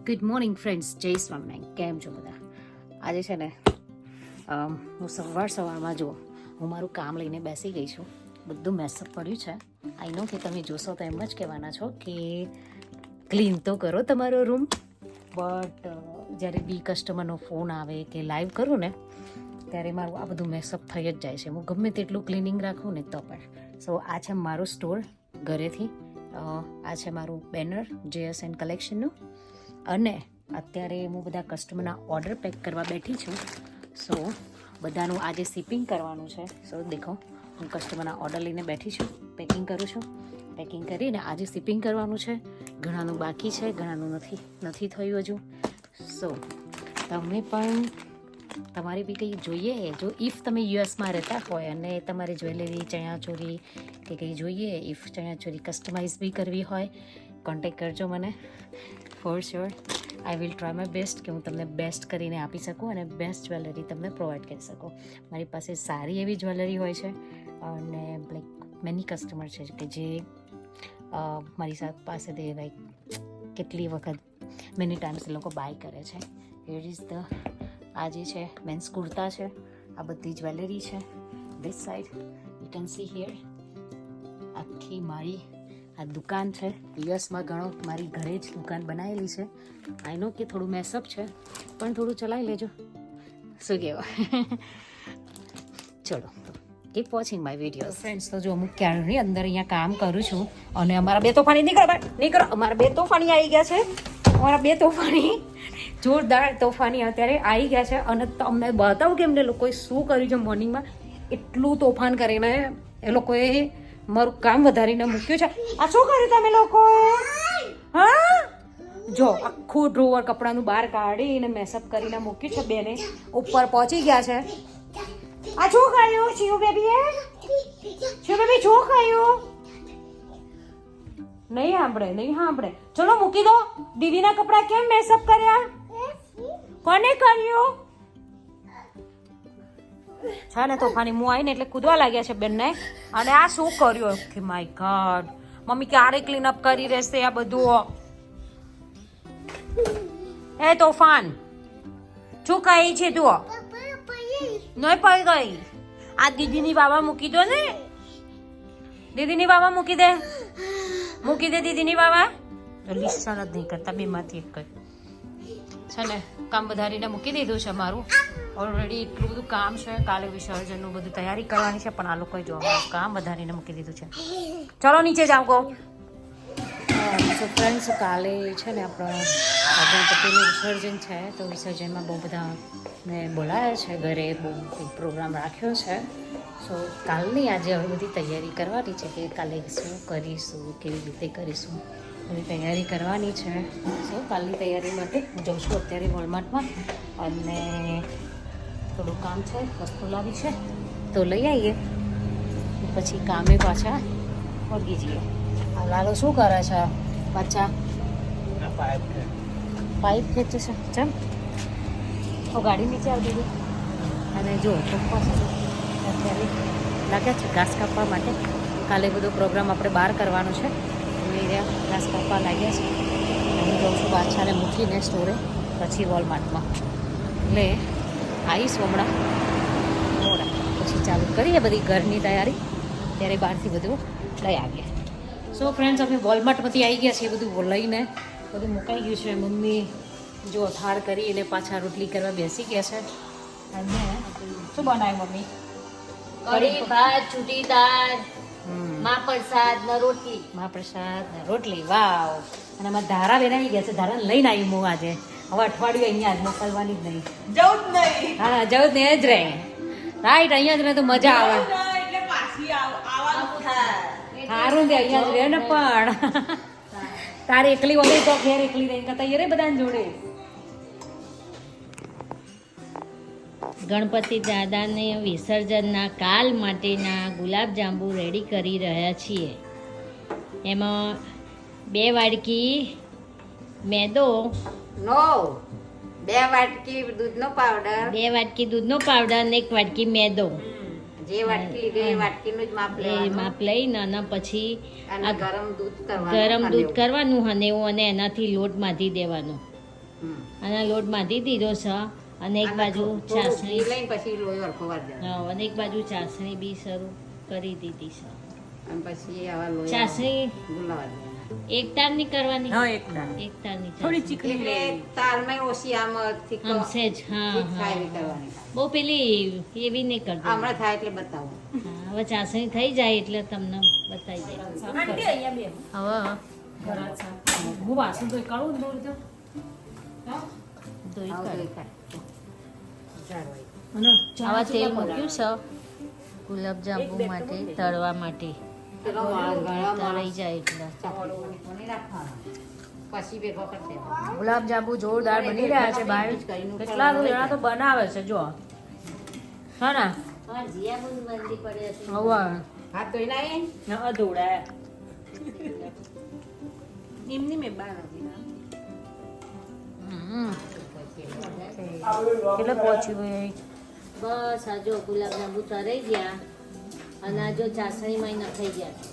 Good morning friends, જય સ્વામિનારાયણ. કેમ છો બધા? આજે છે ને હું સવારમાં જુઓ હું મારું કામ લઈને બેસી ગઈ છું. બધું મેસઅપ પડ્યું છે. આઈ નો કે તમે જોશો તો એમ જ કહેવાના છો કે ક્લીન તો કરો તમારો રૂમ, બટ જ્યારે બી કસ્ટમરનો ફોન આવે કે લાઈવ કરું ને ત્યારે મારું આ બધું મેસઅપ થઈ જ જાય છે. હું ગમે તેટલું ક્લિનિંગ રાખું ને તો પણ. સો આ છે મારું સ્ટોર ઘરેથી. આ છે મારું બેનર JSN કલેક્શનનું, અને અત્યારે હું બધા કસ્ટમરના ઓર્ડર પેક કરવા બેઠી છું. સો બધાનું આજે શિપિંગ કરવાનું છે. સો દેખો હું કસ્ટમરના ઓર્ડર લઈને બેઠી છું, પેકિંગ કરું છું. પેકિંગ કરીને આજે શિપિંગ કરવાનું છે. ઘણાનું બાકી છે, ઘણાનું નથી થયું હજુ. સો તમે પણ તમારે બી કંઈ જોઈએ, જો ઇફ તમે યુએસમાં રહેતા હોય અને તમારે જ્વેલરી ચણિયાચોળી કે કંઈ જોઈએ, ઇફ ચણિયાચોળી કસ્ટમાઇઝ બી કરવી હોય, કોન્ટેક્ટ કરજો મને. For sure I will try my best કે હું તમને બેસ્ટ કરીને આપી શકું અને બેસ્ટ જ્વેલરી તમને પ્રોવાઈડ કરી શકું. મારી પાસે સારી એવી જ્વેલરી હોય છે અને લાઈક મેની કસ્ટમર છે કે જે મારી પાસેથી લાઈક કેટલી વખત મેની ટાઈમ્સ એ લોકો બાય કરે છે. હિયર ઇઝ ધ આ જે છે મેન્સ કુર્તા છે, આ બધી જ્વેલરી છે. This side you can see here આખી મારી આ દુકાન છે. યુએસમાં ઘણો મારી ઘરે જ દુકાન બનાવેલી છે. આઈ નો કે થોડું મેસઅપ છે પણ થોડું ચલાવી લેજો, શું કહેવાય. ચલો keep watching my video. Friends તો જો હું ક્યારની અંદર અહીંયા કામ કરું છું અને અમારા બે તોફાની નીકળો અમારા બે તોફાની આવી ગયા છે. અમારા બે તોફાની જોરદાર તોફાની અત્યારે આવી ગયા છે અને તમને બતાવું કે એમને લોકોએ શું કર્યું છે. મોર્નિંગમાં એટલું તોફાન કરીને એ લોકોએ મારું કામ વધારીને મૂક્યું છે. આ શું કર્યું તમે લોકો? હા જો આખું ડ્રોવર કપડાનું બહાર કાઢીને મેસઅપ કરીને મૂક્યું છે. બેને ઉપર પહોંચી ગયા છે. આ શું કર્યું શિવ બેબીએ? શિવ બેબી શું કર્યું? નહીં સાંભળે. ચલો મૂકી દો. દીદીના કપડા કેમ મેસઅપ કર્યા? કોને કર્યું? છે ને તોફાની હું આવીને એટલે કૂદવા લાગ્યા છે બેનને. અને આ શું કર્યું? કે માય ગોડ, મમ્મી ક્યારે ક્લીન અપ કરી રહેશે આ બધું? એ તોફાન શું કહે છે તું? નહીં પડી ગઈ. આ દીદીની વાવા મૂકી દો ને. દીદીની વાવા મૂકી દે દીદીની વાવા. લિસ્ટન જ નહીં કરતા, બેમાંથી એક છે ને કામ વધારીને મૂકી દીધું છે મારું. ઓલરેડી એટલું બધું કામ છે. કાલે વિસર્જનનું બધું તૈયારી કરવાની છે પણ આ લોકોએ જો કામ વધારીને મૂકી દીધું છે. ચલો નીચે જાઓ કહો. સો ફ્રેન્ડ્સ કાલે છે ને આપણો ગણપતિનું વિસર્જન છે, તો વિસર્જનમાં બહુ બધા મેં બોલાયા છે ઘરે, બહુ પ્રોગ્રામ રાખ્યો છે. સો કાલની આજે હવે બધી તૈયારી કરવાની છે કે કાલે શું કરીશું, કેવી રીતે કરીશું, બધી તૈયારી કરવાની છે. સો કાલની તૈયારી માટે હું જાઉં છું અત્યારે વોલમાર્ટમાં અને થોડું કામ છે, વસ્તુ લાવી છે તો લઈ આવીએ, પછી કામે પાછા વળગી જઈએ. આ લાલો શું કરે છે પાછા? પાઇપ ખેંચે છે. ચમ તો ગાડી નીચે આવતી હતી. અને જો પપ્પા છે અત્યારે લાગ્યા છે ઘાસ કાપવા માટે. કાલે બધો પ્રોગ્રામ આપણે બહાર કરવાનો છે, ઘાસ કાપવા લાગ્યા છે. હું જાઉં છું બાદશાહને મૂકીને સ્ટોરે, પછી વોલમાર્ટમાં. એટલે આવીશ હમણાં મોડા, પછી ચાલુ કરીએ બધી ઘરની તૈયારી, ત્યારે બહારથી બધું લઈ આવીએ. સો ફ્રેન્ડ્સ અમે વોલમાર્ટમાંથી આવી ગયા છીએ. બધું લઈને બધું મુકાઈ ગયું છે. મમ્મી જો થાળ કરીને પાછા રોટલી કરવા બેસી ગયા છે. અને શું બનાવ્યું મમ્મી? કઢી ભાત, છૂટી દાળ, મહાપ્રસાદ ને રોટલી. વાવ. અને અમારા ધારા બેન આવી ગયા છે. ધારા લઈને આવી હું આજે. હવે અઠવાડિયું અહીંયા જ મોકલવાની જ નહીં. જવું જ નહીં. હા જવું જ નહીં જ રહે. રાઈટ, અહીંયા જ રહે તો મજા આવે. સારું દે અહીંયા જ રહે ને. પણ તારે એકલી વગર તો ઘેર એકલી રહી કરતા રે બધાને જોડે. ગણપતિ દાદાને વિસર્જનના કાલ માટેના ગુલાબજાંબુ રેડી કરી રહ્યા છીએ. એમાં 2 વાટકી મેદો, 2 વાટકી દૂધનો પાવડર, 2 વાટકી દૂધનો પાવડર અને 1 વાટકી મેદો. જે વાટકી લીધી એ વાટકીનું જ માપ લઈને અને પછી ગરમ દૂધ કરવાનું અને એનાથી લોટ બાંધી દેવાનો. અને લોટ બાંધી દીધો છે અને એક બાજુ ચાસણી લઈને પછી લોહી હરખો વાર દેવાનો. હા, અને એક બાજુ ચાસણી બી શરૂ કરી દીધી છે. અને પછી આવા લોહી ચાસણી ગુલાવા દેવાના. એક તારની કરવાની હા એકદમ એક તારની થોડી ચાસણી. ચીકણી એટલે તાલમાં ઓછી આમ તીખો આમ સહેજ, હા તીખ થાય હા એવી કરવાની. બહુ પેલી એવી નહીં કરતી. હમણાં થાય એટલે બતાવો. હા, હવે ચાસણી થઈ જાય એટલે તમને બતાવી દે. હવે હું વાસણ તો કાઢું ને થોડું ધોઈ આવું કાઢ. તો ખાય. જાડવાઈ. આવા તેલ મૂક્યું છે ગુલાબજાંબુ માટે તળવા માટે. પેલો માણસ ગળા તળાઈ જાય એટલે ચાકણી રાખવાનો. પછી ભેગો કરી દેવાનો. ગુલાબજાંબુ જોરદાર બની રહ્યા છે ભાઈ કેટલા તો જણા તો બનાવે છે જો હા ને હા, જીયા બહુ મંદી પડે છે. હવે હાથ ધોઈ નાખી. અધૂડા નિમની મેં બાર હતી. એટલે પહોંચ્યું ભાઈ બસ આ જો ગુલાબજાંબુ તરાઈ ગયા અને આ જો ચાસણીમાં નખાઈ ગયા છે.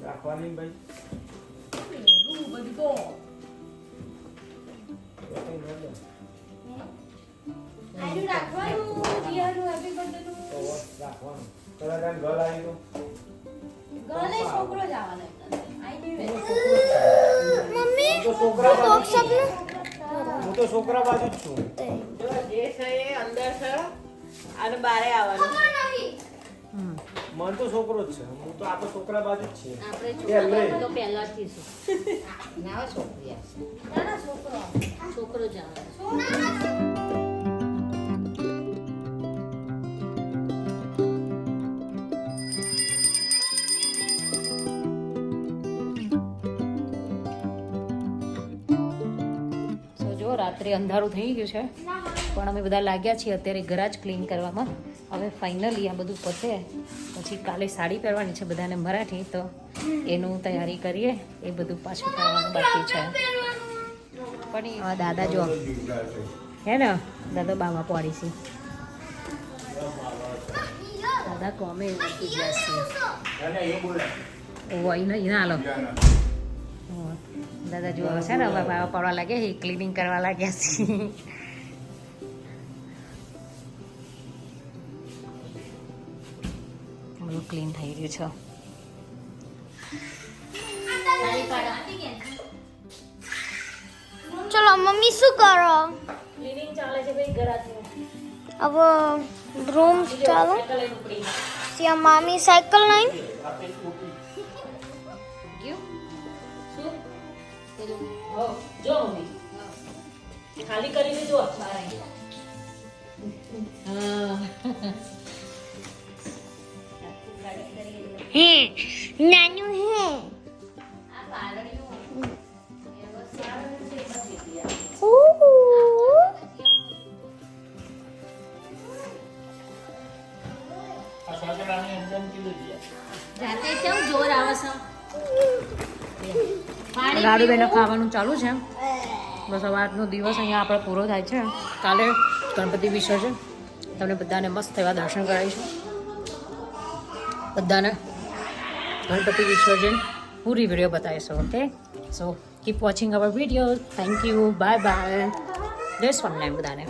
રાખવાની ભાઈ રાખવાનું કદાચ ઘર આવી તો હું તો છોકરા બાજુ જ છું જે છે એ અંદર છે અને બારે આવવાનું. મન તો છોકરો જ છે હું તો આપણે છોકરા બાજુ જ છીએ આપણે છોકરા તો પહેલાથી છું. ના છોકરી છોકરો જ આવે. તો જો રાત્રે અંધારું થઈ ગયું છે પણ અમે બધા લાગ્યા છીએ અત્યારે ગરાજ ક્લીન કરવામાં. હવે ફાઇનલી આ બધું પતે પછી કાલે સાડી પહેરવાની છે બધાને મરાઠી તો એનું તૈયારી કરીએ એ બધું પાછું કરવાનું બાકી છે. પણ આ દાદા જો હે ને દાદા બાવા પાડી છે દાદા કોમે એવું છે ઓ અહીં હાલો દાદા જો છે ને હવે બાવા પાડવા લાગે છે ક્લીનિંગ કરવા લાગ્યા છે. બધું ક્લીન થઈ રહ્યું છે. ચલો મમ્મી શું કરો ક્લીનિંગ ચાલે છે ભાઈ ઘરાથી. હવે રૂમ ચાલો ત્યાં મામી સાયકલ લઈને જો મમ્મી ખાલી કરીને જો બહાર આવી. હે નાનું હે જાતે કેવું જોર આવે છે. પાણી લાડુબેને ખાવાનું ચાલુ છે. બસ હવે આજનો દિવસ અહીંયા આપણે પૂરો થાય છે. કાલે ગણપતિ વિસર્જન તમને બધાને મસ્ત એવા દર્શન કરાવીશું. બધાને ગણપતિ વિસર્જન પૂરી વિડીયો બતાવીશું. Okay so keep watching hour video. Thank you bye bye જય સ્વામિનારાયણ બધાને.